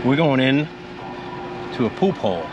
We're going in to a poophole.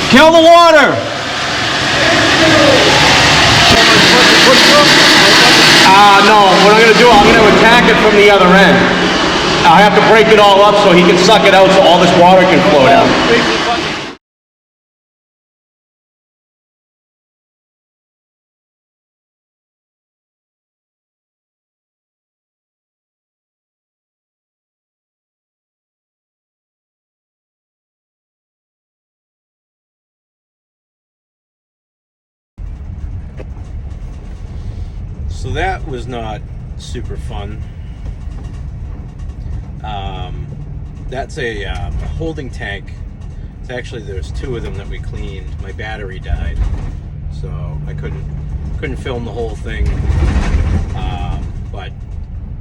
Kill the water! No, what I'm going to do, I'm going to attack it from the other end. I have to break it all up so he can suck it out so all this water can flow down. So that was not super fun. That's a holding tank. It's actually, there's two of them that we cleaned. My battery died, so I couldn't film the whole thing. But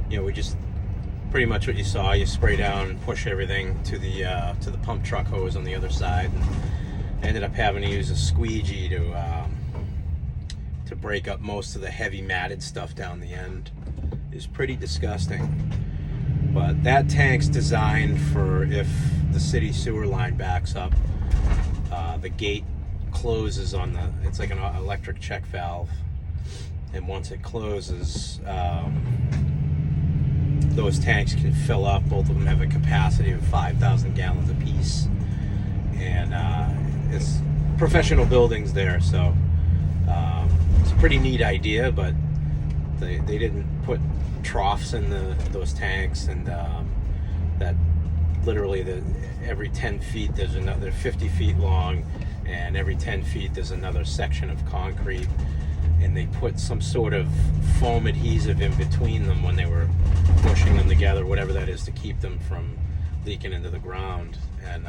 you know, we just pretty much what you saw. You spray down and push everything to the pump truck hose on the other side, and ended up having to use a squeegee to break up most of the heavy matted stuff down the end. It's pretty disgusting. But that tank's designed for if the city sewer line backs up, the gate closes on it's like an electric check valve, and once it closes, those tanks can fill up. Both of them have a capacity of 5,000 gallons apiece, and it's professional buildings there, so it's a pretty neat idea. But they didn't put troughs in those tanks, and that literally every 10 feet there's another 50 feet long, and every 10 feet there's another section of concrete, and they put some sort of foam adhesive in between them when they were pushing them together, whatever that is, to keep them from leaking into the ground. And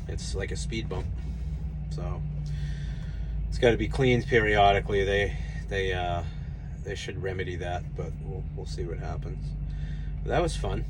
it's like a speed bump, so it's got to be cleaned periodically. They should remedy that, but we'll see what happens. But that was fun.